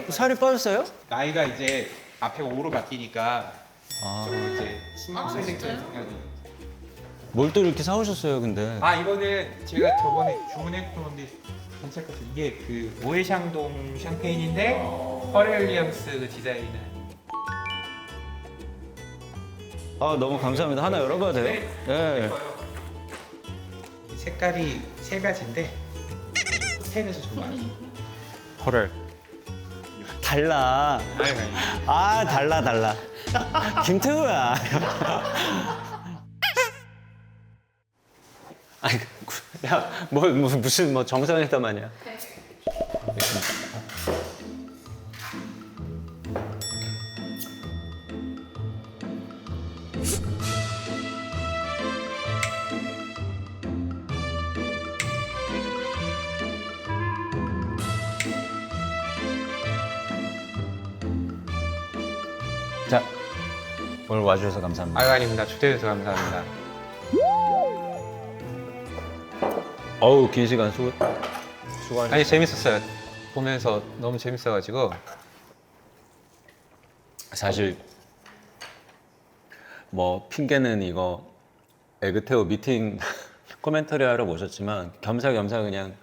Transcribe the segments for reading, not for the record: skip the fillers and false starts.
살이 빠졌어요? 나이가 이제 앞에 5로 바뀌니까 좀 이제 신경 쓸 진짜요? 생각이. 뭘 또 이렇게 사오셨어요, 근데? 아 이거는 제가 저번에 주문했던 건데 괜찮겠어요. 이게 그 오해샹동 샴페인인데 퍼렐 윌리엄스 그 디자인은. 아, 너무 감사합니다. 하나 열어봐도 돼요? 네. 색깔이 세 가지인데 스테인에서 좀 많아요. 헐. 달라. 아니. 아, 달라. 김태우야. 아니, 야, 무슨 정상회담 아니야? 자, 오늘 와주셔서 감사합니다. 아유 아닙니다. 초대해주셔서 감사합니다. 어우, 긴 시간 수고하셨습니다. 아니 재밌었어요. 보면서 너무 재밌어가지고. 사실 뭐 핑계는 이거 에그테오 미팅 코멘터리 하러 모셨지만 겸사겸사 그냥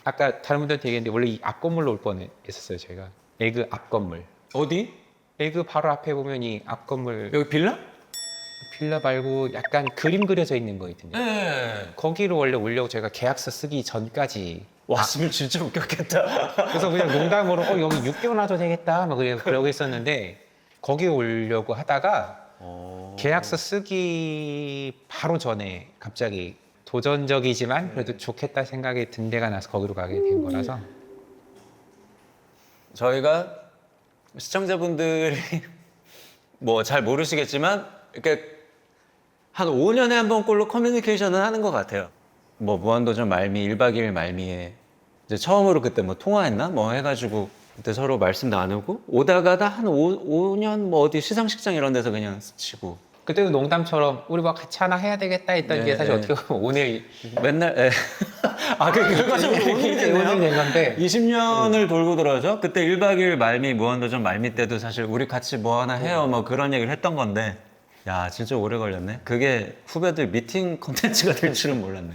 아까 다른 분들한테 얘기했는데 원래 이 앞 건물로 올 뻔했었어요. 저희가 에그 앞 건물. 어디? 에그 바로 앞에 보면 이 앞 건물 여기 빌라? 빌라 말고 약간 그림 그려져 있는 거 있거든요. 네. 거기로 원래 오려고 저희가 계약서 쓰기 전까지 왔으면 진짜 웃겼겠다. 그래서 그냥 농담으로 여기 6개월 놔도 되겠다 막 그러고 있었는데 거기 오려고 하다가 계약서 쓰기 바로 전에 갑자기 도전적이지만 그래도 좋겠다 생각이 든 데가 나서 거기로 가게 된 거라서. 저희가 시청자분들이 뭐 잘 모르시겠지만 이렇게 한 5년에 한 번꼴로 커뮤니케이션을 하는 것 같아요. 뭐 무한도전 말미 1박 2일 말미에 이제 처음으로 그때 뭐 통화했나 뭐 해가지고 그때 서로 말씀 나누고 오다가다 한 5년 뭐 어디 시상식장 이런 데서 그냥 스치고 그때도 농담처럼 우리 뭐 같이 하나 해야 되겠다 했던 게 사실 어떻게 보면 오늘 맨날 결과적으로 오늘이 됐네요. 오늘 된 건데 20년을 돌고 돌아서 그때 1박 2일 말미 무한도전 말미 때도 사실 우리 같이 뭐 하나 해요 뭐 그런 얘기를 했던 건데 야 진짜 오래 걸렸네. 그게 후배들 미팅 콘텐츠가 될 줄은 몰랐네.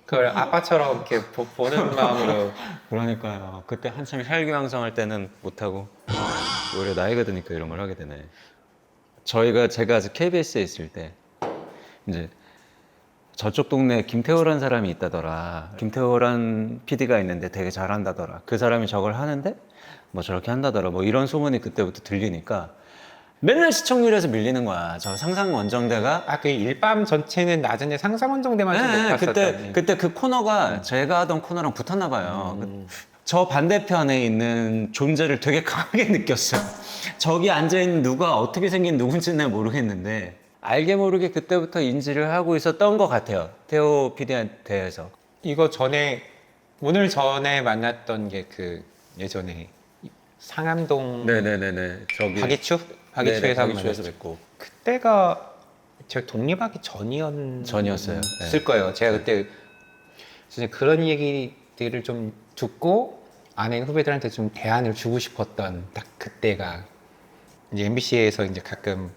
그걸 아빠처럼 이렇게 보는 마음으로. 그러니까요. 그때 한참 혈기왕성할 때는 못하고 오히려 나이가 드니까 이런 걸 하게 되네. 제가 아직 KBS에 있을 때 이제 저쪽 동네에 김태호라는 사람이 있다더라. 김태호란 PD가 있는데 되게 잘한다더라. 그 사람이 저걸 하는데 뭐 저렇게 한다더라. 뭐 이런 소문이 그때부터 들리니까 맨날 시청률에서 밀리는 거야. 저 상상원정대가. 그 일밤 전체는 낮은데 상상원정대만 좀 높았었던. 그때 그 코너가 제가 하던 코너랑 붙었나 봐요. 저 반대편에 있는 존재를 되게 강하게 느꼈어요. 저기 앉아있는 누가 어떻게 생긴 누군지는 모르겠는데 알게 모르게 그때부터 인지를 하고 있었던 것 같아요. 태호 PD한테 대해서. 이거 전에 오늘 전에 만났던 게 그 예전에 상암동 네네네네. 저기 박이추에서 한번 박이추에서 만났죠. 뵙고. 그때가 제가 독립하기 전이었어요. 쓸 거예요. 제가 그때 진짜 그런 얘기들을 좀 듣고 아내 후배들한테 좀 대안을 주고 싶었던 딱 그때가 이제 MBC에서 이제 가끔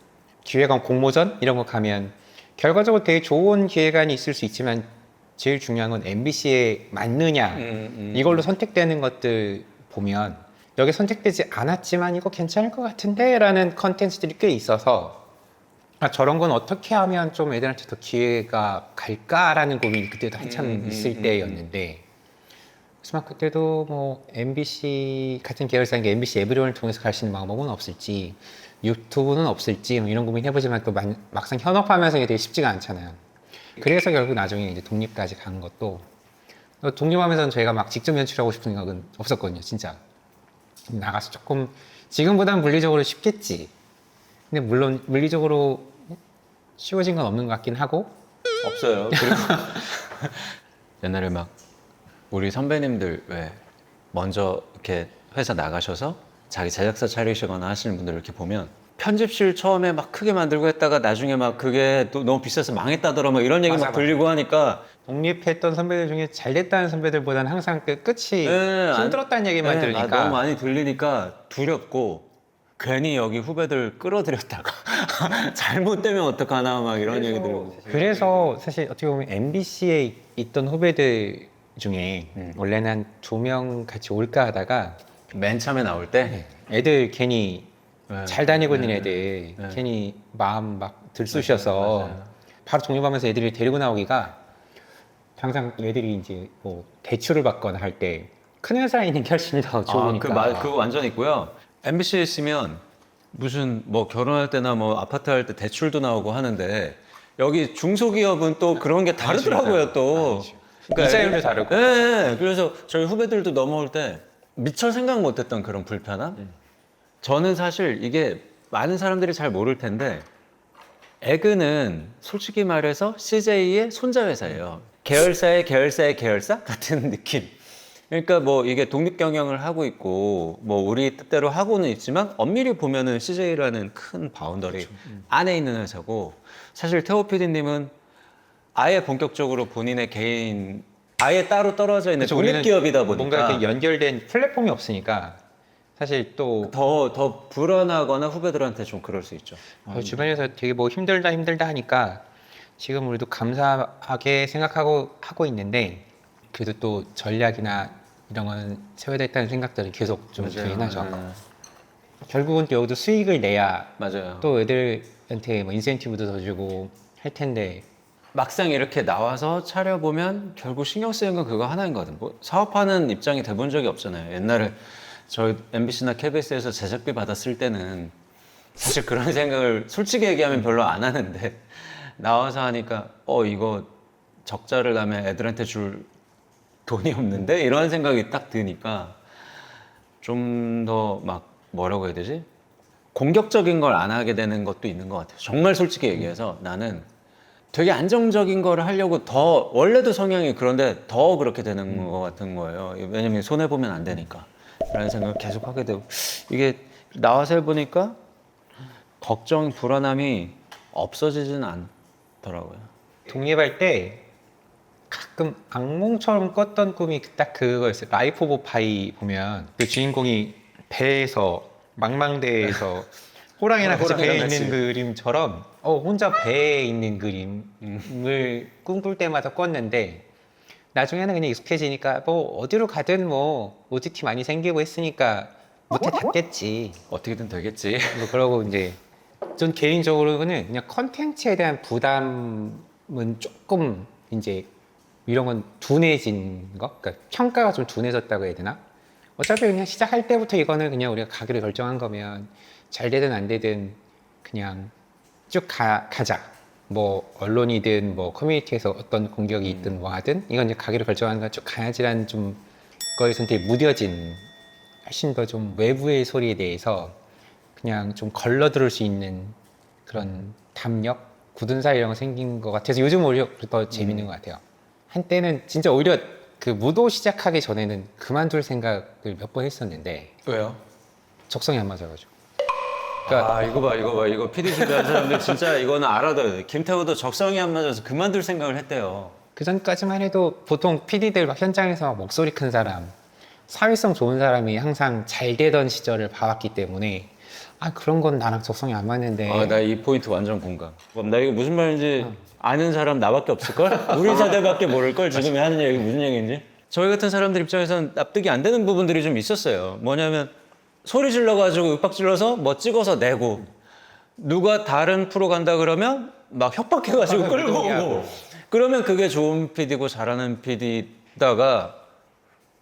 기획안 공모전 이런 거 가면 결과적으로 되게 좋은 기획안이 있을 수 있지만 제일 중요한 건 MBC에 맞느냐 이걸로 선택되는 것들 보면 여기 선택되지 않았지만 이거 괜찮을 것 같은데 라는 컨텐츠들이 꽤 있어서 저런 건 어떻게 하면 좀 애들한테 더 기회가 갈까라는 고민이 그때도 한참 있을 때였는데 그래서 막 그때도 뭐 MBC 같은 계열사인 게 MBC 에브리온을 통해서 갈 수 있는 방법은 없을지 유튜브는 없을지 뭐 이런 고민 해보지만 또 막상 현업하면서 이게 되게 쉽지가 않잖아요. 그래서 결국 나중에 이제 독립까지 간 것도 독립하면서는 저희가 막 직접 연출하고 싶은 생각은 없었거든요. 진짜 나가서 조금 지금보다는 물리적으로 쉽겠지. 근데 물론 물리적으로 쉬워진 건 없는 것 같긴 하고 없어요. 그리고 옛날에 막 우리 선배님들 왜 먼저 이렇게 회사 나가셔서 자기 제작사 차리시거나 하시는 분들 이렇게 보면 편집실 처음에 막 크게 만들고 했다가 나중에 막 그게 또 너무 비싸서 망했다더라 뭐 이런 얘기 맞아, 막 들리고 하니까 독립했던 선배들 중에 잘 됐다는 선배들보다는 항상 그 끝이 힘들었다는 얘기만 들으니까 너무 많이 들리니까 두렵고 괜히 여기 후배들 끌어들였다가 잘못되면 어떡하나 막 이런 얘기 들고. 그래서 사실 어떻게 보면 MBC에 있던 후배들 중에 원래는 한 2명 같이 올까 하다가 맨 처음에 나올 때 애들 괜히 네. 잘 다니고 있는 네. 애들 네. 괜히 마음 막 들쑤셔서 맞아요. 바로 독립하면서 애들이 데리고 나오기가 항상 애들이 이제 뭐 대출을 받거나 할 때 큰 회사에 있는 게 훨씬 더 좋으니까 그거 완전 있고요. MBC에 있으면 무슨 뭐 결혼할 때나 뭐 아파트 할 때 대출도 나오고 하는데 여기 중소기업은 또 그런 게 다르더라고요 또. 이자율도 다르고. 예, 예. 그래서 저희 후배들도 넘어올 때 미처 생각 못했던 그런 불편함. 저는 사실 이게 많은 사람들이 잘 모를 텐데 에그는 솔직히 말해서 CJ의 손자 회사예요. 계열사의 계열사의 계열사 같은 느낌. 그러니까 뭐 이게 독립 경영을 하고 있고 뭐 우리 뜻대로 하고는 있지만 엄밀히 보면은 CJ라는 큰 바운더리 안에 있는 회사고 사실 태호 PD님은 아예 본격적으로 본인의 개인 아예 따로 떨어져 있는 그쵸, 독립 우리는 기업이다 보니까 뭔가 이렇게 연결된 플랫폼이 없으니까 사실 또 더 불안하거나 후배들한테 좀 그럴 수 있죠. 주변에서 되게 뭐 힘들다 하니까 지금 우리도 감사하게 생각하고 하고 있는데 그래도 또 전략이나 이런 거는 세워야 됐다는 생각들은 계속 좀 들긴 하죠. 결국은 또 여기도 수익을 내야 맞아요. 또 애들한테 뭐 인센티브도 더 주고 할 텐데 막상 이렇게 나와서 차려보면 결국 신경 쓰이는 건 그거 하나인 거거든. 뭐 사업하는 입장이 돼본 적이 없잖아요. 옛날에 저희 MBC나 KBS에서 제작비 받았을 때는 사실 그런 생각을 솔직히 얘기하면 별로 안 하는데 나와서 하니까 이거 적자를 나면 애들한테 줄 돈이 없는데 이런 생각이 딱 드니까 좀 더 막 뭐라고 해야 되지? 공격적인 걸 안 하게 되는 것도 있는 것 같아요. 정말 솔직히 얘기해서 나는 되게 안정적인 걸 하려고 더 원래도 성향이 그런데 더 그렇게 되는 것 같은 거예요. 왜냐면 손해 보면 안 되니까. 라는 생각을 계속 하게 되고 이게 나와서 해보니까 걱정, 불안함이 없어지진 않더라고요. 독립할 때 가끔 악몽처럼 꿨던 꿈이 딱 그거였어요. 라이프 오브 파이 보면 그 주인공이 배에서 망망대해에서 호랑이랑 같이 배에 호랑이랑 있는 같이. 그림처럼 혼자 배에 있는 그림을 꿈꿀 때마다 꿨는데 나중에는 그냥 익숙해지니까 뭐 어디로 가든 뭐 OTT 많이 생기고 했으니까 못해 닿겠지. 어떻게든 되겠지. 뭐 그러고 이제 전 개인적으로는 그냥 컨텐츠에 대한 부담은 조금 이제 이런 건 둔해진 거? 그러니까 평가가 좀 둔해졌다고 해야 되나? 어차피 그냥 시작할 때부터 이거는 그냥 우리가 가기로 결정한 거면 잘 되든 안 되든 그냥 쭉 가자. 뭐 언론이든 뭐 커뮤니티에서 어떤 공격이 있든 뭐 하든 이건 이제 가기로 결정한 건 쭉 가야지라는 좀 거에서 되게 무뎌진 훨씬 더 좀 외부의 소리에 대해서 그냥 좀 걸러 들을 수 있는 그런 담력, 굳은 살 이런 거 생긴 것 같아서 요즘 오히려 더 재밌는 것 같아요. 한때는 진짜 오히려 그 무도 시작하기 전에는 그만둘 생각을 몇 번 했었는데 왜요? 적성이 안 맞아가지고. 이거 봐 이거 PD 준비한 사람들 진짜 이거는 알아둬야 돼. 김태호도 적성이 안 맞아서 그만둘 생각을 했대요. 그 전까지만 해도 보통 PD들 막 현장에서 막 목소리 큰 사람, 사회성 좋은 사람이 항상 잘 되던 시절을 봐왔기 때문에 그런 건 나랑 적성이 안 맞는데 나 이 포인트 완전 공감. 그럼 나 이거 무슨 말인지 아는 사람 나밖에 없을걸? 우리 세대밖에 모를걸? 지금 하는 얘기 무슨 얘기인지? 저희 같은 사람들 입장에서는 납득이 안 되는 부분들이 좀 있었어요. 뭐냐면 소리 질러가지고 윽박 질러서 뭐 찍어서 내고 누가 다른 프로 간다 그러면 막 협박해가지고 끌고 오고 그러면 그게 좋은 PD고 잘하는 PD다가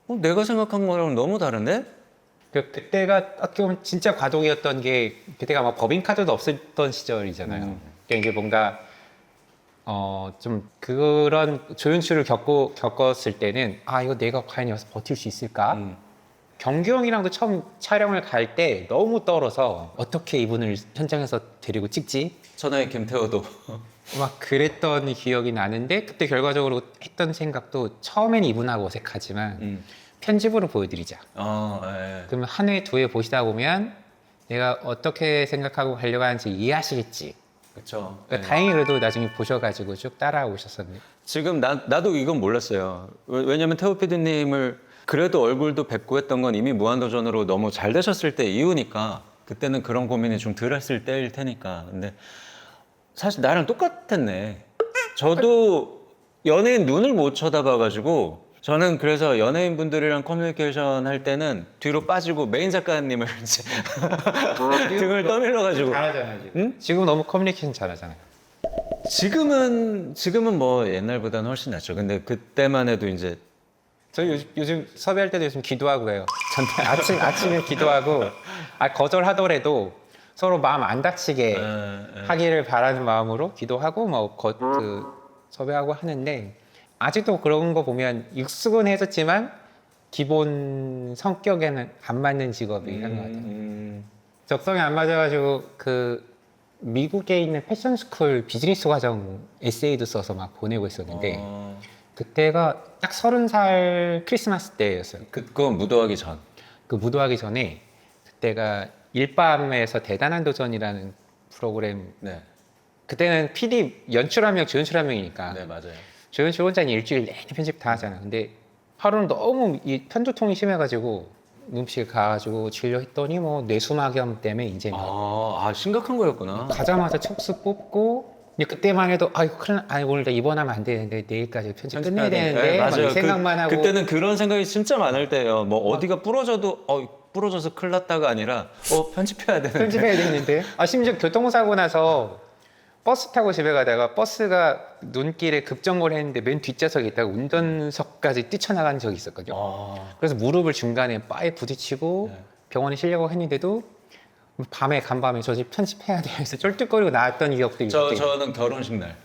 내가 생각한 거랑 너무 다른데? 그때가 어떻게 보면 진짜 과도기였던 게 그때가 막 법인카드도 없었던 시절이잖아요. 그러니까 이게 뭔가 좀 그런 조연출을 겪었을 때는 이거 내가 과연 여기서 버틸 수 있을까? 경규 형이랑도 처음 촬영을 갈 때 너무 떨어서 어떻게 이분을 현장에서 데리고 찍지? 천하의 김태호도 막 그랬던 기억이 나는데 그때 결과적으로 했던 생각도 처음엔 이분하고 어색하지만 편집으로 보여드리자. 예. 그러면 한 회, 두 회 보시다 보면 내가 어떻게 생각하고 가려고 하는지 이해하시겠지. 그렇죠. 그러니까 다행히 그래도 나중에 보셔가지고 쭉 따라오셨었네. 지금 나도 이건 몰랐어요. 왜냐면 태호 PD님을 그래도 얼굴도 뵙고 했던 건 이미 무한도전으로 너무 잘 되셨을 때 이후니까 그때는 그런 고민이 좀 덜 했을 때일 테니까. 근데 사실 나랑 똑같았네. 저도 연예인 눈을 못 쳐다봐가지고 저는 그래서 연예인분들이랑 커뮤니케이션 할 때는 뒤로 빠지고 메인 작가님을 이제 등을 떠밀러가지고. 잘하잖아요 지금. 응? 지금 너무 커뮤니케이션 잘하잖아요. 지금은 뭐 옛날보다는 훨씬 낫죠. 근데 그때만 해도 이제 저희 요즘 섭외할 때도 요즘 기도하고 해요. 전 아침에 기도하고 거절하더라도 서로 마음 안 다치게 하기를 바라는 마음으로 기도하고 섭외하고 하는데 아직도 그런 거 보면 익숙은 해졌지만 기본 성격에는 안 맞는 직업이 한 것 같아요. 적성에 안 맞아가지고 미국에 있는 패션 스쿨 비즈니스 과정 에세이도 써서 막 보내고 있었는데 그때가 딱 30살 크리스마스 때였어요. 그건 무도하기 전. 그 무도하기 전에 그때가 일밤에서 대단한 도전이라는 프로그램. 네. 그때는 PD 연출 한 명, 조연출 한 명이니까. 네, 맞아요. 조연출 혼자는 일주일 내내 편집 다 하잖아. 근데 하루는 너무 이 편두통이 심해가지고 응급실 가가지고 진료했더니 뭐 뇌수막염 때문에 이제 막 심각한 거였구나. 가자마자 촉수 뽑고 근데 그때만 해도 오늘 나 입원하면 안 되는데 내일까지 편집 끝내야 되는데 네, 막 맞아요. 이 생각만 하고 그때는 그런 생각이 진짜 많을 때예요. 뭐 어디가 부러져도 부러져서 큰일 났다가 아니라 편집해야 되는데. 편집해야 되는데 심지어 교통사고 나서 버스 타고 집에 가다가 버스가 눈길에 급정거를 했는데 맨 뒷좌석에 있다가 운전석까지 뛰쳐나간 적이 있었거든요. 그래서 무릎을 중간에 바에 부딪히고 네. 병원에 실려고 했는데도 간밤에 저 집 편집해야 돼 해서 쩔뚝거리고 나왔던 기억도 있어요. 저는 결혼식 날.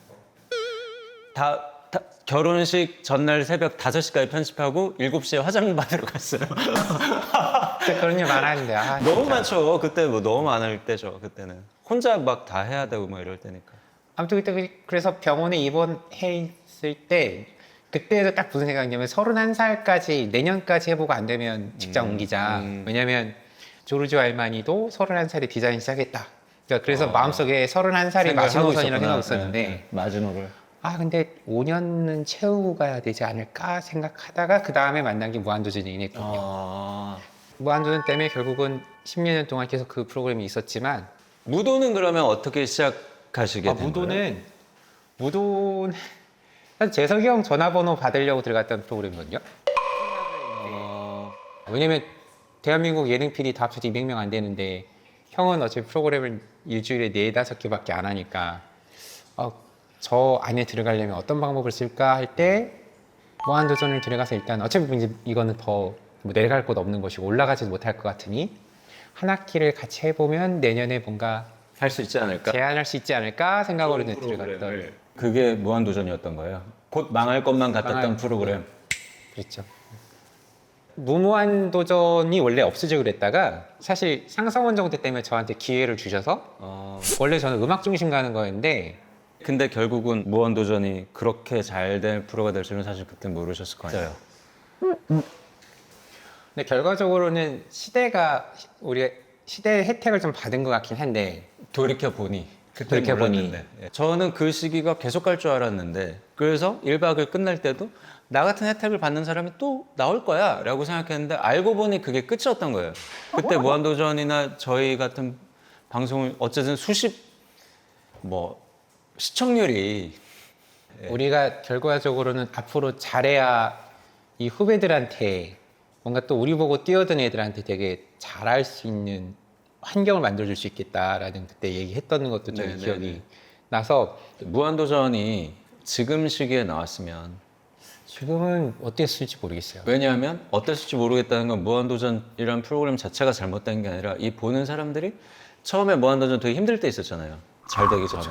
결혼식 전날 새벽 5시까지 편집하고 7시에 화장 받으러 갔어요. 진짜 그런 일 많았는데 너무 많죠. 그때 뭐 너무 많을 때죠. 그때는 혼자 막 다 해야 되고 막 이럴 때니까. 아무튼 그때 그래서 병원에 입원해 있을 때 그때도 딱 무슨 생각이냐면 31살까지 내년까지 해보고 안 되면 직장 옮기자. 왜냐면 조르지오 알마니도 31살에 디자인 시작했다. 그래서 마음속에 31살이 마지노선이라는 생각이 있었는데 네. 마지노를. 근데 5년은 채우고 가야 되지 않을까 생각하다가 그 다음에 만난 게 무한도전이긴 했거든요. 무한도전 때문에 결국은 10년 동안 계속 그 프로그램이 있었지만 무도는 그러면 어떻게 시작하시게 된 거예요? 무도는 사실 재석이 형 전화번호 받으려고 들어갔던 프로그램이거든요. 왜냐면 대한민국 예능 PD 다 합쳐서 200명 안 되는데 형은 어차피 프로그램을 일주일에 4-5개밖에 안 하니까 저 안에 들어가려면 어떤 방법을 쓸까 할 때 무한도전을 들어가서 일단 어차피 이제 이거는 더 내려갈 곳 없는 것이고 올라가지도 못할 것 같으니 한 학기를 같이 해보면 내년에 뭔가 할 수 있지 않을까? 제안할 수 있지 않을까 생각으로 들어갔던. 그게 무한도전이었던 거예요. 곧 망할 것만 같았던 프로그램. 그렇죠. 무한도전이 원래 없어지고 그랬다가 사실 상성원 정대 때문에 저한테 기회를 주셔서 원래 저는 음악 중심 가는 거였는데 근데 결국은 무한도전이 그렇게 잘 될 프로가 될 줄은 사실 그때 모르셨을 거 아니에요. 근데 결과적으로는 우리 시대의 혜택을 좀 받은 것 같긴 한데 돌이켜보니 돌이켜보니. 저는 그 시기가 계속 갈 줄 알았는데 그래서 1박을 끝날 때도 나 같은 혜택을 받는 사람이 또 나올 거야 라고 생각했는데 알고 보니 그게 끝이었던 거예요. 그때 무한도전이나 저희 같은 방송을 어쨌든 시청률이 우리가 결과적으로는 앞으로 잘해야 이 후배들한테 뭔가 또 우리 보고 뛰어든 애들한테 되게 잘할 수 있는 환경을 만들어줄 수 있겠다라는 그때 얘기했던 것도 좀 기억이 나서 무한도전이 지금 시기에 나왔으면 지금은 어땠을지 모르겠어요. 왜냐하면 어땠을지 모르겠다는 건 무한도전이라는 프로그램 자체가 잘못된 게 아니라 이 보는 사람들이 처음에 무한도전 되게 힘들 때 있었잖아요. 잘 되기 전에.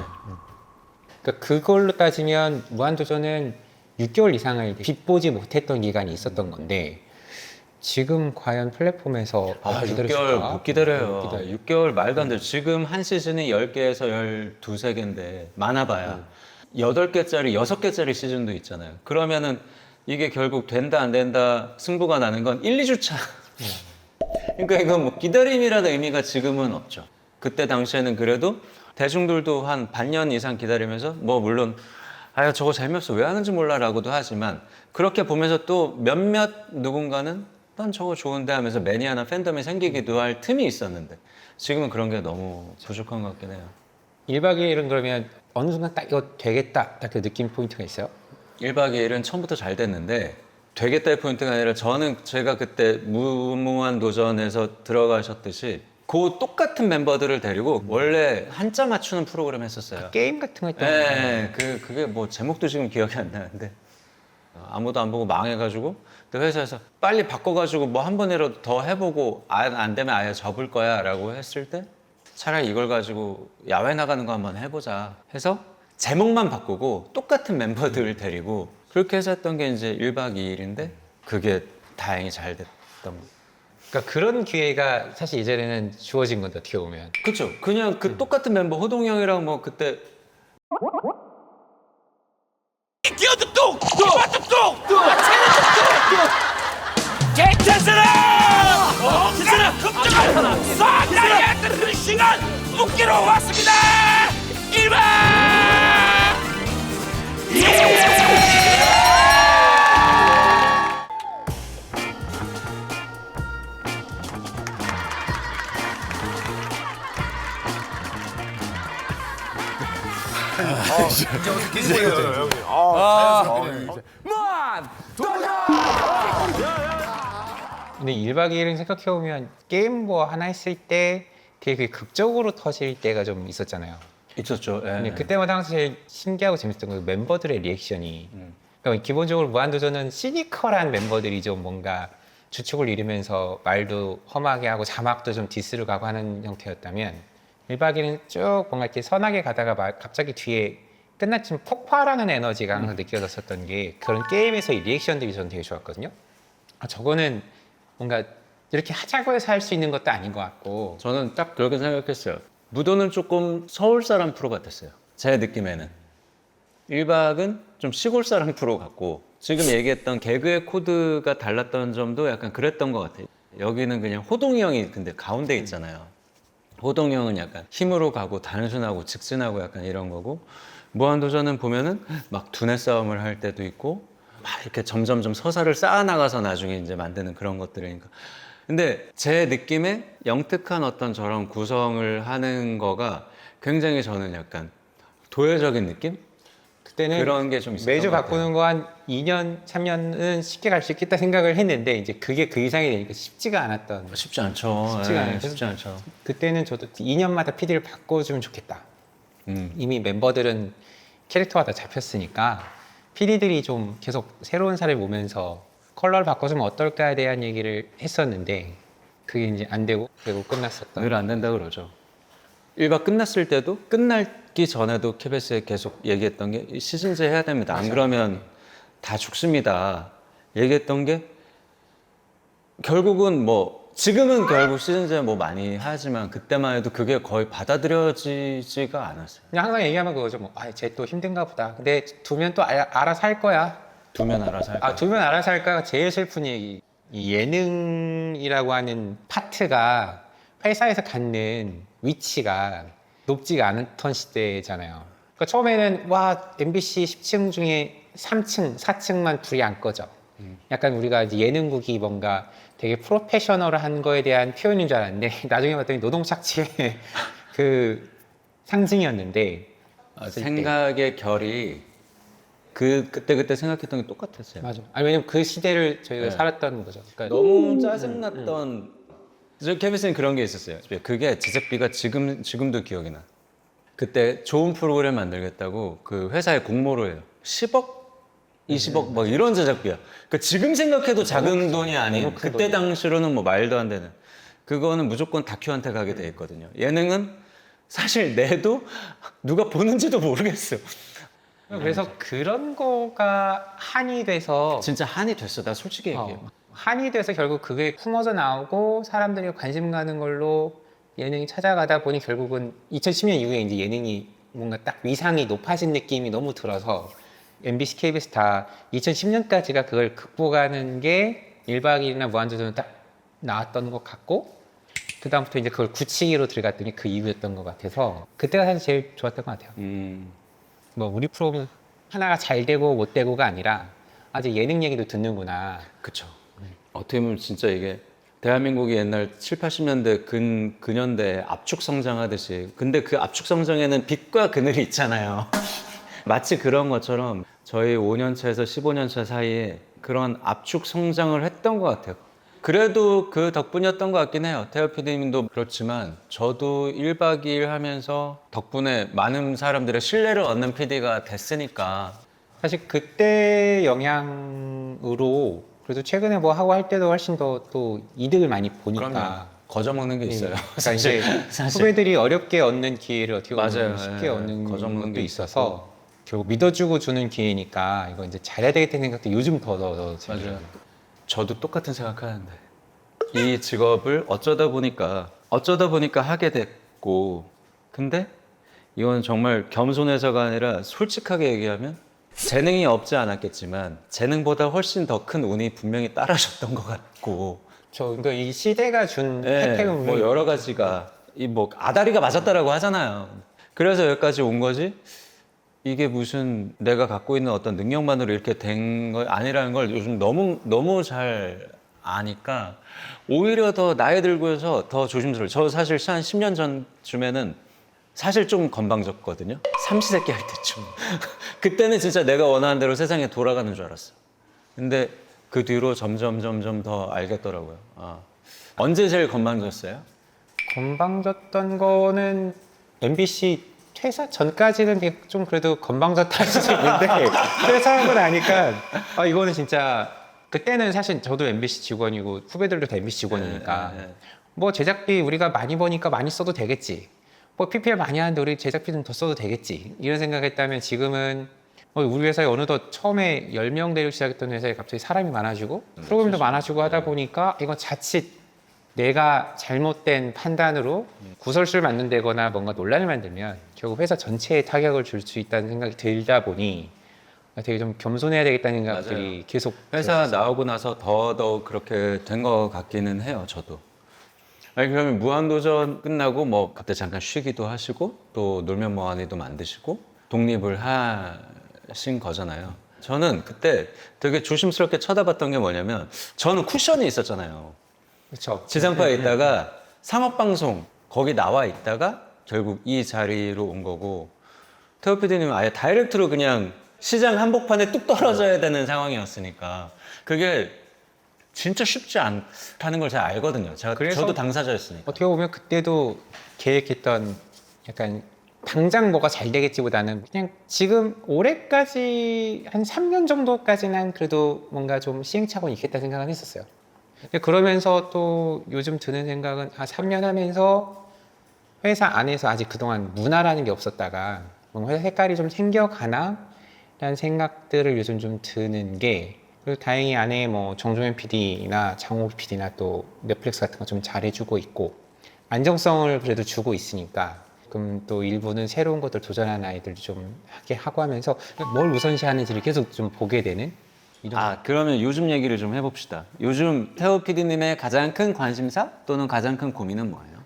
그러니까 그걸로 따지면 무한도전은 6개월 이상을 빗보지 못했던 기간이 있었던 건데 지금 과연 플랫폼에서 6개월 못 기다려요. 6개월 말도 안 돼요. 지금 한 시즌이 10개에서 12, 3개인데 많아봐야 8개짜리, 6개짜리 시즌도 있잖아요. 그러면은 이게 결국 된다 안 된다 승부가 나는 건 1, 2주차. 그러니까 이건 뭐 기다림이라는 의미가 지금은 없죠. 그때 당시에는 그래도 대중들도 한 반년 이상 기다리면서 물론 아 저거 재미없어 왜 하는지 몰라라고도 하지만 그렇게 보면서 또 몇몇 누군가는 난 저거 좋은데 하면서 매니아나 팬덤이 생기기도 할 틈이 있었는데 지금은 그런 게 너무 부족한 것 같긴 해요. 1박 2일은 그러면 어느 순간 딱 이거 되겠다 딱 그 느낌 포인트가 있어요? 1박 2일은 처음부터 잘 됐는데 되겠다의 포인트가 아니라 저는 제가 그때 무모한 도전에서 들어가셨듯이 그 똑같은 멤버들을 데리고 원래 한자 맞추는 프로그램 했었어요. 게임 같은 거 했던 네, 그게 뭐 제목도 지금 기억이 안 나는데 아무도 안 보고 망해가지고 그 회사에서 빨리 바꿔가지고 뭐 한 번이라도 더 해보고 안 되면 아예 접을 거야라고 했을 때 차라리 이걸 가지고 야외 나가는 거 한번 해보자 해서 제목만 바꾸고 똑같은 멤버들을 데리고 그렇게 해서 했던 게 이제 1박 2일인데 그게 다행히 잘 됐던 거. 그러니까 그런 기회가 사실 이전에는 주어진 건데 어떻게 보면 그쵸. 그냥 그 똑같은 멤버 호동이 형이랑 뭐 그때 괜찮아! 걱정을 싹 나의 시간 웃기러 왔습니다! 1박! 근데 1박 2일은 생각해보면 게임 뭐 하나 했을 때 되게 극적으로 터질 때가 좀 있었잖아요. 있었죠. 예. 근데 그때마다 항상 제일 신기하고 재밌었던 건 멤버들의 리액션이 그러니까 기본적으로 무한도전은 시니컬한 멤버들이 좀 뭔가 주축을 이루면서 말도 험하게 하고 자막도 좀 디스를 가고 하는 형태였다면 1박 2일은 쭉 뭔가 이렇게 선하게 가다가 갑자기 뒤에 끝났지만 폭발하는 에너지가 항상 느껴졌었던 게 그런 게임에서의 리액션들이 저는 되게 좋았거든요. 아, 저거는 뭔가 이렇게 하자고 해서 할 수 있는 것도 아닌 것 같고 저는 딱 그렇게 생각했어요. 무도는 조금 서울 사람 프로 같았어요. 제 느낌에는. 1박은 좀 시골 사람 프로 같고 지금 얘기했던 개그의 코드가 달랐던 점도 약간 그랬던 것 같아요. 여기는 그냥 호동이 형이 근데 가운데 있잖아요. 호동이 형은 약간 힘으로 가고 단순하고 직진하고 약간 이런 거고 무한도전은 보면은 막 두뇌 싸움을 할 때도 있고 막 이렇게 점점점 서사를 쌓아나가서 나중에 이제 만드는 그런 것들이니까. 근데 제 느낌에 영특한 어떤 저런 구성을 하는 거가 굉장히 저는 약간 도회적인 느낌? 그때는 그런 게 좀 있었던 매주 것 같아요. 바꾸는 거 한 2년, 3년은 쉽게 갈 수 있겠다 생각을 했는데 이제 그게 그 이상이 되니까 쉽지가 않았던 쉽지 않죠. 쉽지가 예, 않아요. 쉽지 않죠. 그때는 저도 2년마다 PD를 바꿔주면 좋겠다. 음. 이미 멤버들은 캐릭터가 다 잡혔으니까 PD들이 좀 계속 새로운 살을 보면서 컬러를 바꿔주면 어떨까에 대한 얘기를 했었는데 그게 이제 안 되고 결국 끝났었던. 늘 안 된다 그러죠. 1박 끝났을 때도 끝나기 전에도 KBS에 계속 얘기했던 게 시즌제 해야 됩니다. 안 그러면 다 죽습니다. 얘기했던 게 결국은 뭐 지금은 결국 시즌제 뭐 많이 하지만 그때만 해도 그게 거의 받아들여지지가 않았어요. 그냥 항상 얘기하면 그거죠. 뭐, 아, 쟤 또 힘든가 보다. 근데 두면 또 알아서 할 거야. 두면 알아서 할 거예요. 아, 두면 알아서 할 거야. 제일 슬픈 얘기. 이 예능이라고 하는 파트가 회사에서 갖는 위치가 높지가 않던 시대잖아요. 그러니까 처음에는 와, MBC 10층 중에 3층, 4층만 불이 안 꺼져. 약간 우리가 이제 예능국이 뭔가 되게 프로페셔널한 거에 대한 표현인 줄 알았는데 나중에 봤더니 노동착취의 그 상징이었는데 생각의 결이 그때 생각했던 게 똑같았어요. 맞아. 아니 왜냐면 그 시대를 저희가 네. 살았던 거죠. 그러니까 너무 짜증났던 저 KBS는 그런 게 있었어요. 그게 제작비가 지금도 기억이 나. 그때 좋은 프로그램 만들겠다고 그 회사에 공모를 해요. 10억? 20억 뭐 이런 제작비야. 그러니까 지금 생각해도 작은 돈이 아닌 너무 큰 그때 돈이야. 당시로는 뭐 말도 안 되는. 그거는 무조건 다큐한테 가게 돼 있거든요. 예능은 사실 내도 누가 보는지도 모르겠어. 그래서 그런 거가 한이 돼서 진짜 한이 됐어. 나 솔직히 얘기해요. 한이 돼서 결국 그게 품어져 나오고 사람들이 관심 가는 걸로 예능이 찾아가다 보니 결국은 2010년 이후에 이제 예능이 뭔가 딱 위상이 높아진 느낌이 너무 들어서 MBC, KBS 다 2010년까지가 그걸 극복하는 게 1박 2일이나 무한도전은 딱 나왔던 것 같고 그 다음부터 이제 그걸 굳히기로 들어갔더니 그 이후였던 것 같아서 그때가 사실 제일 좋았던 것 같아요. 뭐 우리 프로그램 하나가 잘 되고 못 되고가 아니라 아직 예능 얘기도 듣는구나. 그쵸. 어떻게 보면 진짜 이게 대한민국이 옛날 7, 80년대 근현대 압축 성장하듯이 근데 그 압축 성장에는 빛과 그늘이 있잖아요. 마치 그런 것처럼 저희 5년차에서 15년차 사이에 그런 압축 성장을 했던 것 같아요. 그래도 그 덕분이었던 것 같긴 해요. 태호 PD님도 그렇지만 저도 1박 2일 하면서 덕분에 많은 사람들의 신뢰를 얻는 PD가 됐으니까. 사실 그때 영향으로 그래도 최근에 뭐 하고 할 때도 훨씬 더 또 이득을 많이 보니까. 그러면 거저먹는 게 있어요. 그러니까 이제 후배들이 어렵게 얻는 기회를 어떻게 보면 맞아요. 쉽게 예, 얻는 거저먹는 것도 게 있어서 결국 믿어주고 주는 기회니까 이거 이제 잘해야 되겠다는 생각도 요즘 더 맞아요. 저도 똑같은 생각하는데 이 직업을 어쩌다 보니까 하게 됐고 근데 이건 정말 겸손해서가 아니라 솔직하게 얘기하면 재능이 없지 않았겠지만 재능보다 훨씬 더 큰 운이 분명히 따라줬던 것 같고 그러니까 이 시대가 준 예, 혜택은 뭐 여러 가지가 이 뭐 아다리가 맞았다라고 하잖아요. 그래서 여기까지 온 거지. 이게 무슨 내가 갖고 있는 어떤 능력만으로 이렇게 된 거 아니라는 걸 요즘 너무 잘 아니까 오히려 더 나이 들고서 더 조심스러워요. 저 사실 한 10년 전쯤에는 사실 좀 건방졌거든요. 삼시세끼 할 때쯤. 그때는 진짜 내가 원하는 대로 세상에 돌아가는 줄 알았어. 근데 그 뒤로 점점 더 알겠더라고요. 아. 언제 제일 건방졌어요? 건방졌던 거는 MBC 퇴사 전까지는 좀 그래도 건방졌다 할 수 있는데 퇴사하고 나니까 이거는 진짜 그때는 사실 저도 MBC 직원이고 후배들도 다 MBC 직원이니까 뭐 제작비 우리가 많이 버니까 많이 써도 되겠지. 뭐 PPL 많이 하는데 우리 제작비 좀 더 써도 되겠지. 이런 생각했다면 지금은 우리 회사에 어느덧 처음에 10명 대로 시작했던 회사에 갑자기 사람이 많아지고 프로그램도 많아지고 하다 보니까 이건 자칫 내가 잘못된 판단으로 구설수를 만든다거나 뭔가 논란을 만들면 결국 회사 전체에 타격을 줄 수 있다는 생각이 들다 보니 되게 좀 겸손해야 되겠다는 생각들이 맞아요. 계속 회사 나오고 나서 더더욱 그렇게 된 것 같기는 해요, 저도. 아니, 그러면 무한도전 끝나고 뭐 그때 잠깐 쉬기도 하시고 또 놀면 뭐하니도 만드시고 독립을 하신 거잖아요. 저는 그때 되게 조심스럽게 쳐다봤던 게 뭐냐면 저는 쿠션이 있었잖아요. 그렇죠. 지상파에 있다가 상업방송 거기 나와 있다가 결국 이 자리로 온 거고 태호 PD님은 아예 다이렉트로 그냥 시장 한복판에 뚝 떨어져야 되는 상황이었으니까 그게 진짜 쉽지 않다는 걸 잘 알거든요. 저도 당사자였으니까. 어떻게 보면 그때도 계획했던 약간 당장 뭐가 잘 되겠지보다는 그냥 지금 올해까지 한 3년 정도까지는 그래도 뭔가 좀 시행착오는 있겠다 생각은 했었어요. 근데 그러면서 또 요즘 드는 생각은 3년 하면서 회사 안에서 아직 그동안 문화라는 게 없었다가 뭔가 회사 색깔이 좀 생겨가나? 라는 생각들을 요즘 좀 드는 게 그리고 다행히 안에 뭐 정종현 PD나 장호 PD나 또 넷플릭스 같은 거 좀 잘해주고 있고 안정성을 그래도 주고 있으니까 그럼 또 일부는 새로운 것들 도전하는 아이들 좀 하게 하고 하면서 뭘 우선시하는지를 계속 좀 보게 되는 이런 그러면 요즘 얘기를 좀 해봅시다. 요즘 태호 PD님의 가장 큰 관심사 또는 가장 큰 고민은 뭐예요?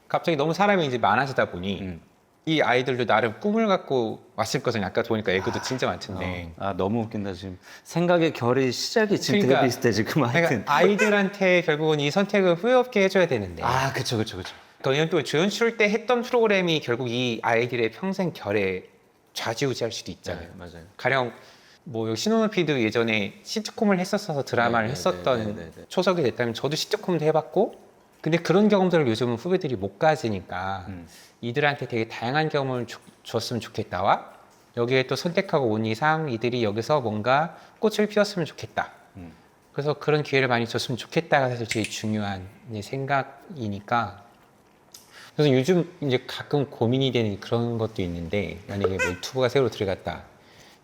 갑자기 너무 사람이 이제 많아지다 보니 이 아이들도 나름 꿈을 갖고 왔을 거잖아요. 아까 보니까 애교도 진짜 많던데. 너무 웃긴다 지금. 생각의 결이 시작이 지금 되게 그러니까, 비슷해 지금 하여튼. 그러니까 아이들한테 결국은 이 선택을 후회 없게 해줘야 되는데. 그쵸. 그러니까 또 조연출 때 했던 프로그램이 결국 이 아이들의 평생 결에 좌지우지할 수도 있잖아요. 네, 맞아요. 가령 뭐 신혼호 PD도 예전에 시트콤을 했었어서 드라마를 했었던 초석이 됐다면 저도 시트콤도 해봤고 근데 그런 경험들을 요즘은 후배들이 못 가지니까 이들한테 되게 다양한 경험을 줬으면 좋겠다와 여기에 또 선택하고 온 이상 이들이 여기서 뭔가 꽃을 피웠으면 좋겠다. 그래서 그런 기회를 많이 줬으면 좋겠다가 사실 제일 중요한 생각이니까 그래서 요즘 이제 가끔 고민이 되는 그런 것도 있는데 만약에 뭐 유튜브가 새로 들어갔다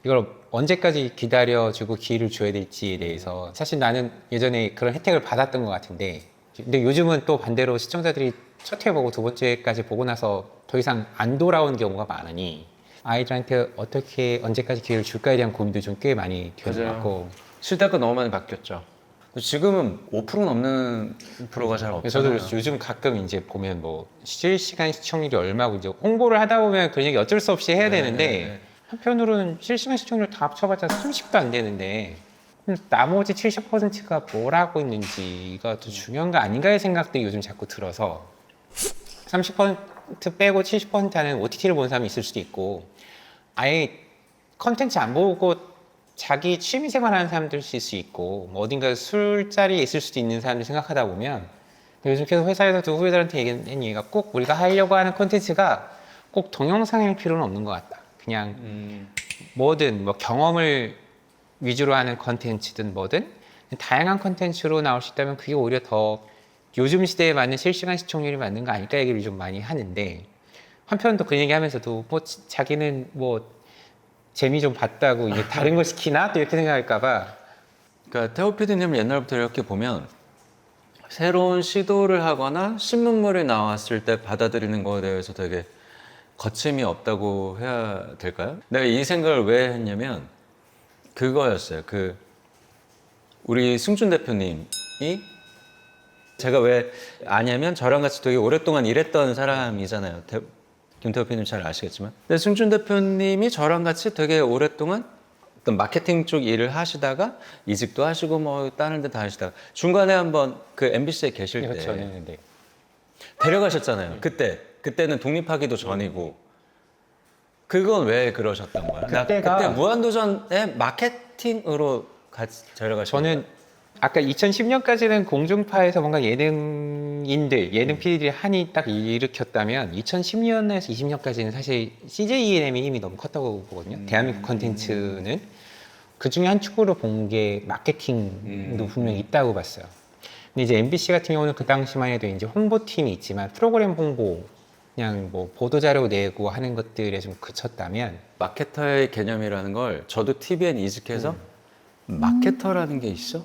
이걸 언제까지 기다려주고 기회를 줘야 될지에 대해서 사실 나는 예전에 그런 혜택을 받았던 것 같은데 근데 요즘은 또 반대로 시청자들이 첫 회 보고 두 번째까지 보고 나서 더 이상 안 돌아오는 경우가 많으니 아이들한테 어떻게 언제까지 기회를 줄까에 대한 고민도 좀 꽤 많이 되는 것 같고 시대가 너무 많이 바뀌었죠. 지금은 5% 넘는 프로가 잘 없잖아요. 저도 요즘 가끔 이제 보면 뭐 실시간 시청률이 얼마고 이제 홍보를 하다 보면 그런 얘기 어쩔 수 없이 해야 되는데 한편으로는 실시간 시청률 다 합쳐봤자 30도 안 되는데 나머지 70%가 뭘 하고 있는지가 더 중요한 거 아닌가의 생각들이 요즘 자꾸 들어서 30% 빼고 70% 하는 OTT를 보는 사람이 있을 수도 있고 아예 컨텐츠 안 보고 자기 취미생활 하는 사람들 있을 수 있고 뭐 어딘가 술자리에 있을 수도 있는 사람들 생각하다 보면 요즘 계속 회사에서도 후배들한테 얘기하는 얘기가 꼭 우리가 하려고 하는 컨텐츠가 꼭 동영상일 필요는 없는 것 같다. 그냥 뭐든 뭐 경험을 위주로 하는 컨텐츠든 뭐든 다양한 컨텐츠로 나올 수 있다면 그게 오히려 더 요즘 시대에 맞는 실시간 시청률이 맞는 거 아닐까 얘기를 좀 많이 하는데 한편 또 그 얘기하면서도 뭐 자기는 뭐 재미 좀 봤다고 이제 다른 걸 시키나 또 이렇게 생각할까봐. 그러니까 태호 PD님을 옛날부터 이렇게 보면 새로운 시도를 하거나 신문물이 나왔을 때 받아들이는 거에 대해서 되게 거침이 없다고 해야 될까요? 내가 이 생각을 왜 했냐면 그거였어요. 그 우리 승준 대표님이 제가 왜 아냐면 저랑 같이 되게 오랫동안 일했던 사람이잖아요. 김태호 PD님 잘 아시겠지만. 근데 승준 대표님이 저랑 같이 되게 오랫동안 어떤 마케팅 쪽 일을 하시다가 이직도 하시고 뭐 다른 데 다 하시다가 중간에 한번 그 MBC에 계실 때 그렇죠. 네. 데려가셨잖아요. 그때는 독립하기도 전이고. 그건 왜 그러셨던 거야? 그때 무한도전의 마케팅으로 같이 데려가셨어요. 저는 아까 2010년까지는 공중파에서 뭔가 예능인들, 예능 PD들이 한이 딱 일으켰다면 2010년에서 20년까지는 사실 CJ ENM의 힘이 너무 컸다고 보거든요. 대한민국 컨텐츠는 그 중에 한 축으로 본 게 마케팅도 분명히 있다고 봤어요. 근데 이제 MBC 같은 경우는 그 당시만 해도 이제 홍보팀이 있지만 프로그램 홍보, 그냥 뭐 보도자료 내고 하는 것들에 좀 그쳤다면 마케터의 개념이라는 걸 저도 TVN 이직해서 마케터라는 게 있어?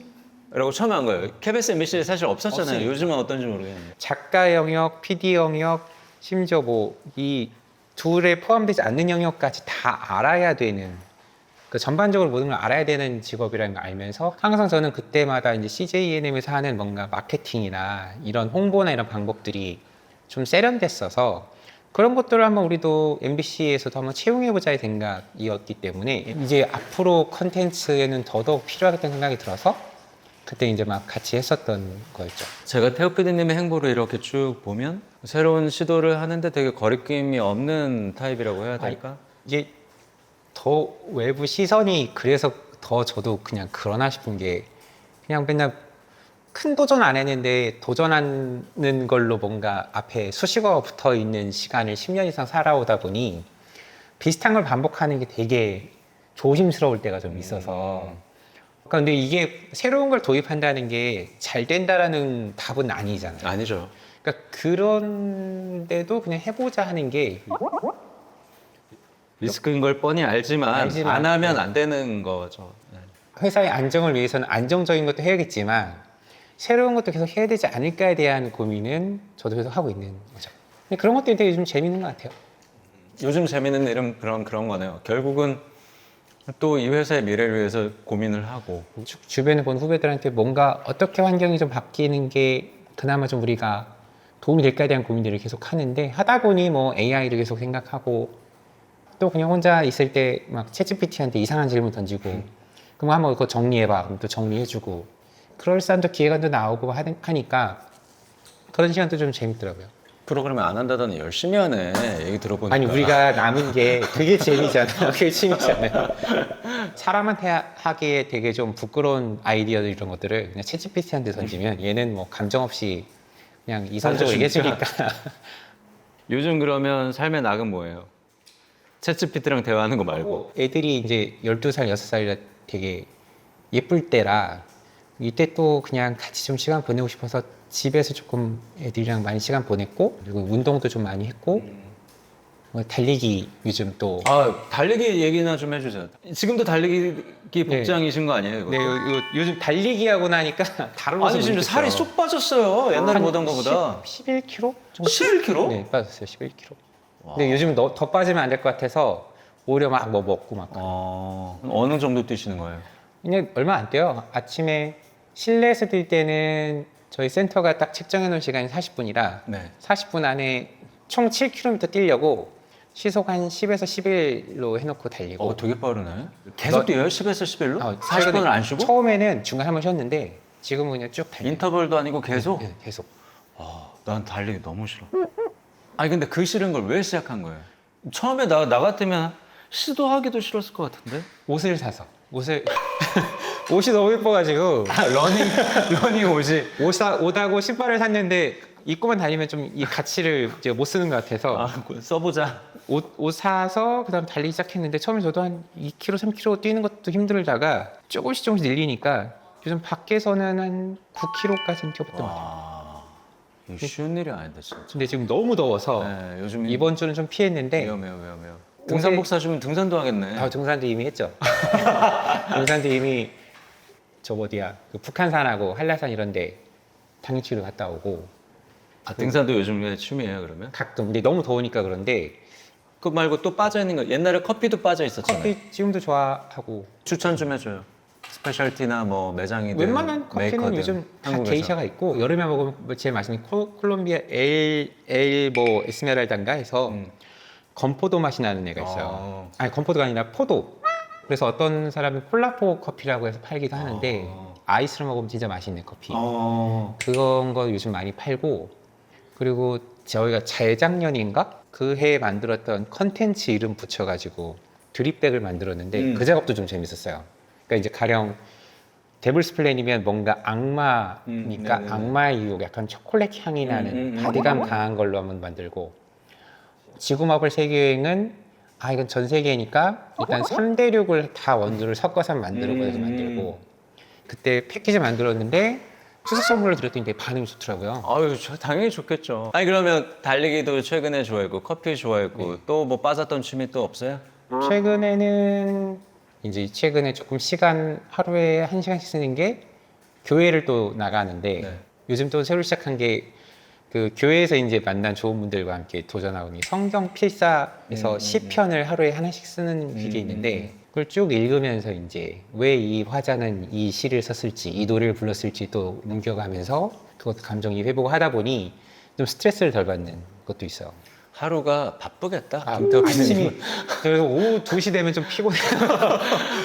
라고 처음 한 거예요. KBS, MBC에 사실 없었잖아요. 없으니까. 요즘은 어떤지 모르겠는데. 작가 영역, PD 영역, 심지어 뭐 이 둘에 포함되지 않는 영역까지 다 알아야 되는 그 전반적으로 모든 걸 알아야 되는 직업이라는 걸 알면서 항상 저는 그때마다 이제 CJ ENM에서 하는 뭔가 마케팅이나 이런 홍보나 이런 방법들이 좀 세련됐어서 그런 것들을 한번 우리도 MBC에서도 한번 채용해보자의 생각이었기 때문에 이제 앞으로 컨텐츠에는 더더욱 필요하겠다는 생각이 들어서 그때 이제 막 같이 했었던 거였죠. 제가 태호 PD님의 행보를 이렇게 쭉 보면 새로운 시도를 하는데 되게 거리낌이 없는 타입이라고 해야 될까? 이게 더 외부 시선이 그래서 더 저도 그냥 그러나 싶은 게 그냥 맨날 큰 도전 안 했는데 도전하는 걸로 뭔가 앞에 수식어가 붙어 있는 시간을 10년 이상 살아오다 보니 비슷한 걸 반복하는 게 되게 조심스러울 때가 좀 있어서 그러니까 근데 이게 새로운 걸 도입한다는 게 잘 된다라는 답은 아니잖아요. 아니죠. 그러니까 그런데도 그냥 해보자 하는 게 리스크인 걸 뻔히 알지만 안 하면 네. 안 되는 거죠. 네. 회사의 안정을 위해서는 안정적인 것도 해야겠지만 새로운 것도 계속 해야 되지 않을까에 대한 고민은 저도 계속 하고 있는 거죠. 근데 그런 것들이 되게 좀 재밌는 것 같아요. 요즘 재밌는 일은 그런 거네요. 결국은 또 이 회사의 미래를 위해서 고민을 하고 주변에 본 후배들한테 뭔가 어떻게 환경이 좀 바뀌는 게 그나마 좀 우리가 도움이 될까에 대한 고민들을 계속 하는데 하다 보니 뭐 AI를 계속 생각하고 또 그냥 혼자 있을 때 막 챗GPT한테 이상한 질문 던지고 그럼 한번 그거 정리해봐 그럼 또 정리해주고 그럴싸한 또 기획안도 나오고 하니까 그런 시간도 좀 재밌더라고요. 프로그램을 안 한다더니 열심히 하네. 얘기 들어보니까. 아니 우리가 남은 게 그게 재미잖아요. 그게 취미잖아요. 사람한테 하기에 되게 좀 부끄러운 아이디어들 이런 것들을 그냥 챗GPT한테 던지면 얘는 뭐 감정 없이 그냥 이성적으로 얘기해주니까 요즘 그러면 삶의 낙은 뭐예요? 챗GPT랑 대화하는 거 말고. 애들이 이제 12살, 6살이라 되게 예쁠 때라 이때 또 그냥 같이 좀 시간 보내고 싶어서 집에서 조금 애들이랑 많이 시간 보냈고 그리고 운동도 좀 많이 했고 뭐 달리기 요즘 또 달리기 얘기나 좀 해주세요. 지금도 달리기 복장이신 거 아니에요? 이거? 네, 요즘 달리기 하고 나니까 다른 옷을 아니 지금 못 살이 입겠어요. 쏙 빠졌어요. 옛날에 한 보던 거보다. 11kg? 11kg? 네, 빠졌어요. 11kg. 근데 요즘은 더 빠지면 안 될 것 같아서 오히려 막 뭐 먹고 막. 어느 정도 뛰시는 거예요? 그냥 얼마 안 돼요. 아침에 실내에서 뛸 때는 저희 센터가 딱 책정해 놓은 시간이 40분이라 네. 40분 안에 총 7km 뛰려고 시속 한 10에서 11로 해놓고 달리고 되게 빠르네. 계속 뛰어요? 10에서 11로? 40분을 안 쉬고? 처음에는 중간 한번 쉬었는데 지금은 그냥 쭉 달려요. 인터벌도 아니고 계속? 네, 계속. 난 달리기 너무 싫어. 아니 근데 그 싫은 걸 왜 시작한 거예요? 처음에 나 같으면 시도하기도 싫었을 것 같은데? 옷을 사서 옷이 너무 예뻐가지고 러닝 옷이. 옷하고 신발을 샀는데 입고만 다니면 좀 이 가치를 이제 못 쓰는 것 같아서 써보자. 옷 사서 그다음 달리기 시작했는데 처음에 저도 한 2km, 3km 뛰는 것도 힘들다가 조금씩 늘리니까 요즘 밖에서는 한 9km까지는 뛰어봤던 것 같아요. 이거 쉬운 일이 아닌데 진짜. 근데 지금 너무 더워서 네, 요즘 이번 주는 좀 피했는데 위험해요. 등산복 사주면 등산도 하겠네. 등산도 이미 했죠. 등산도 이미 저 어디야 그 북한산하고 한라산 이런데 당일치기로 갔다 오고 등산도 요즘 취미예요 그러면? 가끔 근데 너무 더우니까 그런데 그거 말고 또 빠져 있는 거 옛날에 커피도 빠져 있었잖아요. 커피 지금도 좋아하고 추천 좀 해줘요. 스페셜티나 뭐 매장이든 웬만한 커피는 메이커든, 요즘 다 한국에서. 게이샤가 있고 여름에 먹으면 제일 맛있는 콜롬비아 에일 뭐 에스메랄다인가 해서 건포도 맛이 나는 애가 있어요. 아니 건포도가 아니라 포도. 그래서 어떤 사람이 콜라포 커피라고 해서 팔기도 하는데 아이스로 먹으면 진짜 맛있는 커피. 그런 거 요즘 많이 팔고 그리고 저희가 재작년인가 그 해에 만들었던 컨텐츠 이름 붙여가지고 드립백을 만들었는데 그 작업도 좀 재밌었어요. 그러니까 이제 가령 데블스 플랜이면 뭔가 악마니까 네네네. 악마의 유혹, 약간 초콜릿 향이 나는 바디감 강한 걸로 한번 만들고 지구마블 세계여행은 이건 전 세계니까 일단 3대륙을 다 원두를 섞어서 만들고 그때 패키지 만들었는데 추석 선물로 드렸더니 되게 반응이 좋더라고요. 아유, 당연히 좋겠죠. 아니 그러면 달리기도 최근에 좋아했고 커피 좋아했고 또 뭐 빠졌던 취미 또 없어요? 최근에는 이제 최근에 조금 시간 하루에 1시간씩 쓰는 게 교회를 또 나가는데 네. 요즘 또 새로 시작한 게 그 교회에서 이제 만난 좋은 분들과 함께 도전하고 성경 필사에서 시편을 하루에 하나씩 쓰는 그게 있는데 그걸 쭉 읽으면서 이제 왜 이 화자는 이 시를 썼을지 이 노래를 불렀을지 또 뭉겨가면서 그것도 감정이입해보고 하다 보니 좀 스트레스를 덜 받는 것도 있어요. 하루가 바쁘겠다. 아침이 그래서 오후 2시 되면 좀 피곤해요.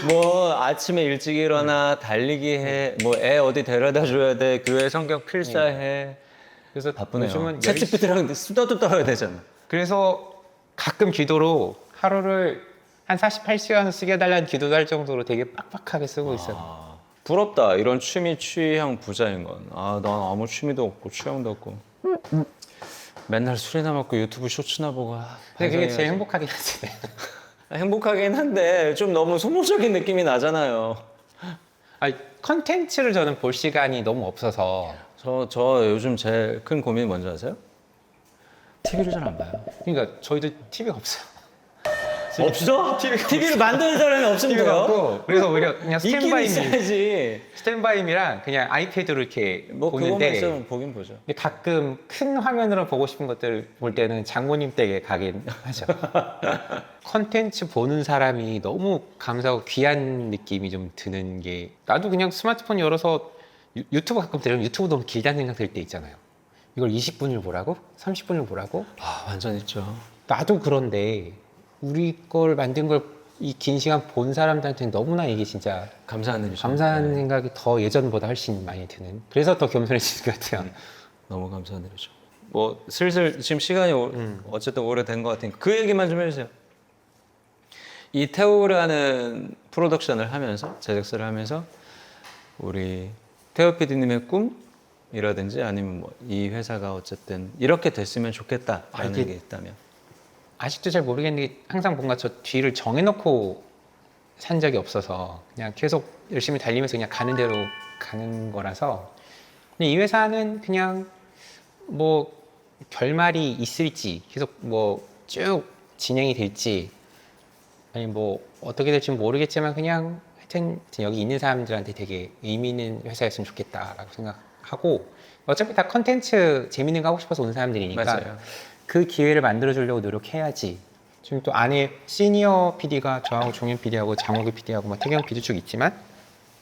뭐 아침에 일찍 일어나 달리기 해, 뭐 애 어디 데려다 줘야 돼, 교회 성경 필사해. 그래서 바쁘네요. 요즘은 챗GPT랑 수다도 떨어야 되잖아. 그래서 가끔 기도로 하루를 한 48시간 쓰게 해달라는 기도도 할 정도로 되게 빡빡하게 쓰고 있어요. 부럽다. 이런 취향 부자인 건. 난 아무 취미도 없고 취향도 없고. 맨날 술이나 먹고 유튜브 쇼츠나 보고. 근데 그게 제일 반성해야지. 행복하긴 하지. 행복하긴 한데 좀 너무 소모적인 느낌이 나잖아요. 컨텐츠를 저는 볼 시간이 너무 없어서 저 요즘 제일 큰 고민이 뭔지 아세요? TV를 잘 안 봐요. 그러니까 저희도 TV가 없어요. 없어? TV를 만드는 사람이 없으면 TV가 돼요? 없고 그래서 오히려 그냥 있긴 있어야지. 스탠바이미랑 그냥 아이패드로 이렇게 뭐 그거만 보는데 있으면 보긴 보죠. 근데 가끔 큰 화면으로 보고 싶은 것들 볼 때는 장모님 댁에 가긴 하죠. 컨텐츠 보는 사람이 너무 감사하고 귀한 느낌이 좀 드는 게 나도 그냥 스마트폰 열어서 유튜브 가끔 들으면 유튜브 너무 길다는 생각 들 때 있잖아요. 이걸 20분을 보라고? 30분을 보라고? 완전 있죠. 나도 그런데 우리 걸 만든 걸 이 긴 시간 본 사람들한테는 너무나 이게 진짜 감사한 일이죠. 감사한 생각이 더 예전보다 훨씬 많이 드는 그래서 더 겸손해지는 것 같아요. 너무 감사한 일이죠. 뭐 슬슬 지금 시간이 어쨌든 오래된 것 같으니까 그 얘기만 좀 해주세요. 이 태우라는 프로덕션을 하면서 제작사를 하면서 우리 태우 PD님의 꿈이라든지 아니면 뭐 이 회사가 어쨌든 이렇게 됐으면 좋겠다라는 이게 게 있다면 아직도 잘 모르겠는데 항상 뭔가 저 뒤를 정해놓고 산 적이 없어서 그냥 계속 열심히 달리면서 그냥 가는 대로 가는 거라서 근데 이 회사는 그냥 뭐 결말이 있을지 계속 뭐 쭉 진행이 될지 아니 뭐 어떻게 될지 모르겠지만 그냥 하여튼 여기 있는 사람들한테 되게 의미 있는 회사였으면 좋겠다라고 생각하고 어차피 다 컨텐츠 재밌는 거 하고 싶어서 온 사람들이니까 맞아요. 그 기회를 만들어 주려고 노력해야지. 지금 또 안에 시니어 PD가 저하고 종현 PD하고 장호규 PD하고 뭐 태경 PD 쭉 있지만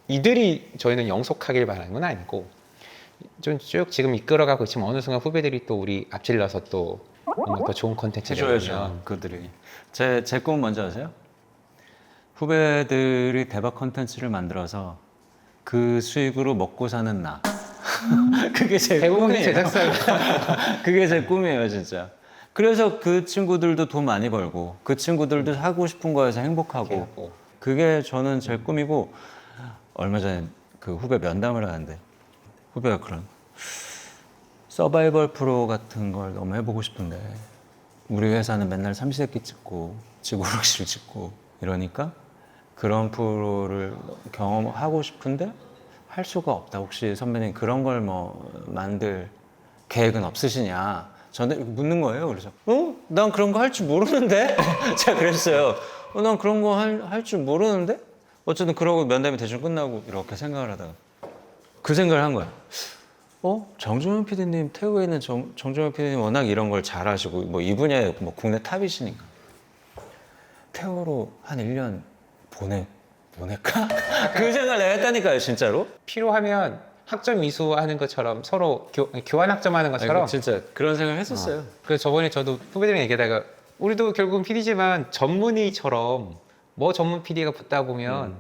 이들이 저희는 영속하길 바라는 건 아니고 좀 쭉 지금 이끌어가고 있지만 어느 순간 후배들이 또 우리 앞질러서 또 뭔가 더 좋은 컨텐츠를 해줘야죠. 내면. 그들이 제 꿈은 뭔지 아세요? 후배들이 대박 컨텐츠를 만들어서 그 수익으로 먹고 사는 나. 그게 제 대부분의 꿈이에요. 제작사가 그게 제 꿈이에요, 진짜. 그래서 그 친구들도 돈 많이 벌고 그 친구들도 하고 싶은 거에서 행복하고 그게 저는 제 꿈이고 얼마 전에 그 후배 면담을 하는데 후배가 그런 서바이벌 프로 같은 걸 너무 해보고 싶은데 우리 회사는 맨날 삼시세끼 찍고 지구오락실 찍고 이러니까 그런 프로를 경험하고 싶은데 할 수가 없다. 혹시 선배님 그런 걸 뭐 만들 계획은 없으시냐? 저는 묻는 거예요. 그래서 난 그런 거 할 줄 모르는데? 제가 그랬어요. 난 그런 거 할 줄 모르는데? 어쨌든 그러고 면담이 대충 끝나고 이렇게 생각을 하다가 그 생각을 한 거야. 정종현 PD님, 태우에 있는 정종현 PD님 워낙 이런 걸 잘하시고 뭐 이 분야에 뭐 국내 탑이시니까 태우로 한 1년 보낼까? 그 생각을 내가 했다니까요, 진짜로. 필요하면 학점 이수하는 것처럼 서로 교환 학점하는 것처럼. 진짜 그런 생각을 했었어요. 그래서 저번에 저도 후배들이랑 얘기하다가 우리도 결국은 PD지만 전문의처럼 뭐 전문 PD가 붙다 보면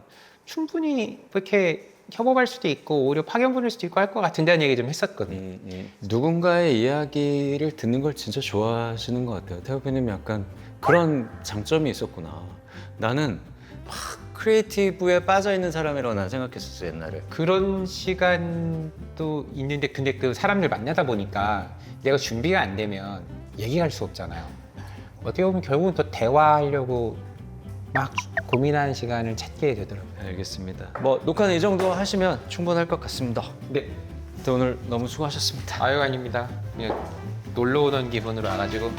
충분히 그렇게 협업할 수도 있고 오히려 파견 보낼 수도 있고 할 것 같은데 얘기 좀 했었거든요. 누군가의 이야기를 듣는 걸 진짜 좋아하시는 것 같아요. 태우 PD님 약간 그런 장점이 있었구나. 나는 막 크리에이티브에 빠져 있는 사람이라고 난 생각했었어 옛날에. 그런 시간도 있는데 근데 그 사람들 만나다 보니까 내가 준비가 안 되면 얘기할 수 없잖아요. 어떻게 보면 결국은 더 대화하려고 막 고민하는 시간을 찾게 되더라고요. 알겠습니다. 뭐 녹화는 이 정도 하시면 충분할 것 같습니다. 네. 오늘 너무 수고하셨습니다. 아유 아닙니다. 그냥 놀러 오던 기분으로 와가지고